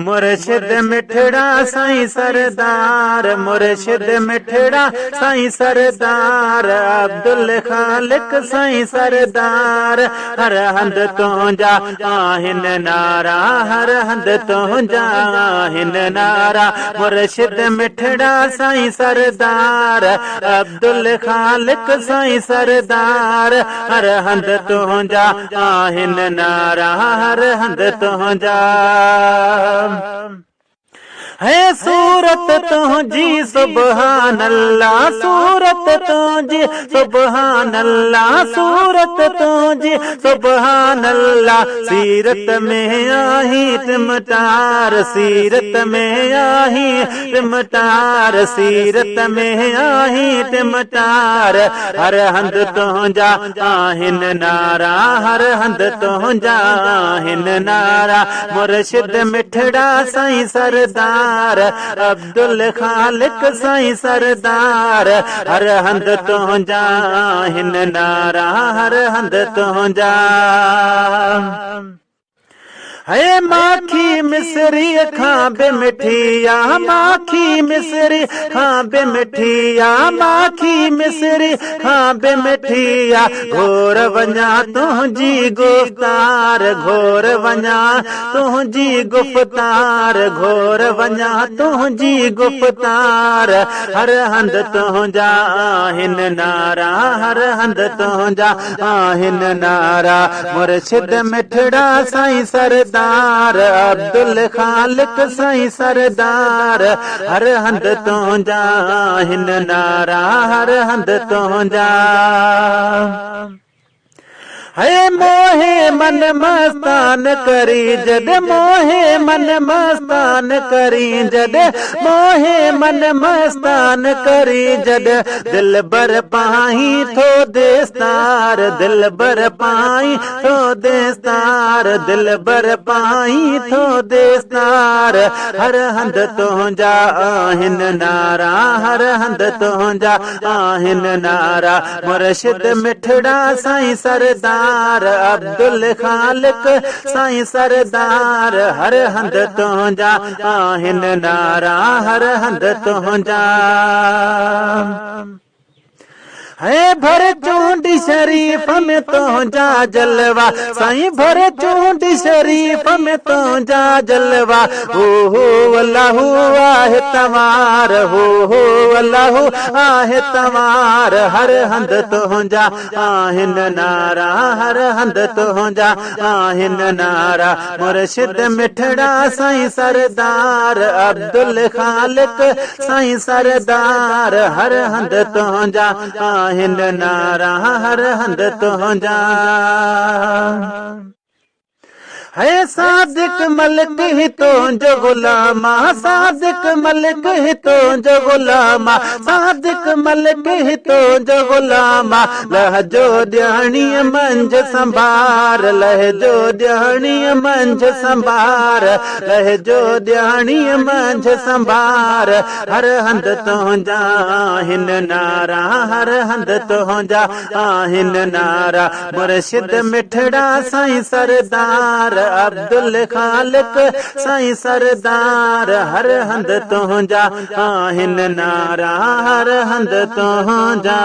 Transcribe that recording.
मुर्शिद मिठड़ा साईं सरदार, मुर्शिद मिठड़ा साईं सरदार, अब्दुल खालिक साईं सरदार। हर हंद तुंहिंजा आहिन नारा, हर हंद तुंहिंजा आहिन नारा। मुर्शिद मिठड़ा साईं सरदार, अब्दुल खालिक साईं सरदार। हर हंद तुंहिंजा आहिन नारा, हर हंद तुंहिंजा। है सूरत तुझी सुबहान अल्लाह, सूरत तुझी सुबहान अल्लाह, सूरत तुझी सुबहान अल्लाह। सीरत में आही टिमटार, सीरत में आही टिमटार, सीरत में आही टिमटार। हर हंद तुंहिंजा आहिन नारा, हर हंद तुंहिंजा आहिन नारा। मुर्शिद मिठड़ा साईं सरदार, अब्दुल खालिक साईं सरदार। हर हंद तुंहिंजा आहिन नारा, हर हंद तुंहिंजा। है माखी मिसरी खां बि मिठिया, माखी मिसरी खां बि मिठिया, माखी मिसरी खां बि मिठिया। घोर वञा तुंहिंजी गुफ्तार, घोर वञा तुंहिंजी गुफ्तार, घोर वञा तुंहिंजी गुफ्तार। हर हंद तुंहिंजा आहिन नारा, हर हंद तुंहिंजा आहिन नारा। मुर्शिद मिठड़ा साईं सरदार, अब्दुल खालिक साईं सरदार। हर हंद तुंहिंजा आहिन नारा, हर हंद तुंहिंजा। है मोहे मन मस्तान करी जद, मोहे मन मस्तान करी जद, मोहे मन मस्तान करी जद। दिल बर पाई थो देस्तार, दिल बर पाई थो देस्तार, दिल बर पाई थो देस्तार। हर हंद तुंहिंजा आहिन नारा, हर हंद तुंहिंजा आहिन नारा। मुर्शिद मिठड़ा साईं सरदार, अब्दुल खालिक साईं सरदार। हर हंद तुंहिंजा आहिन नारा, हर हंद तुंहिंजा। है भर चूंडी शरीफ में तुंहिंजा जलवा, साईं भर चूंडी शरीफ में तुंहिंजा जलवा। हो अल्लाहु आहे तवार, हो अल्लाहु आहे तवार। हर हंद तुंहिंजा आहिन नारा, हर हंद तुंहिंजा आहिन नारा। मुर्शिद मिठड़ा साईं सरदार, अब्दुल खालिक साईं सरदार। हर हंद तुंहिंजा आहिन नारा, हर हंद तुंहिंजा। है सादिक मलिक ही तुंहिंजो गुलामा, सादिक मलिक ही तुंहिंजो गुलामा, सादिक मलिक ही तुंहिंजो गुलामा। लहजो ॾियणी मंझ संभार, लहजो ॾियणी मंझ संभार, लहजो ॾियणी मंझ संभार। हर हंद तुंहिंजा आहिन नारा, हर हंद तुंहिंजा आहिन नारा। मुर्शिद मिठड़ा साईं सरदार, अब्दुल खालिक साईं सरदार। हर हंद तुंहिंजा आहिन नारा, हर हंद तुंहिंजा।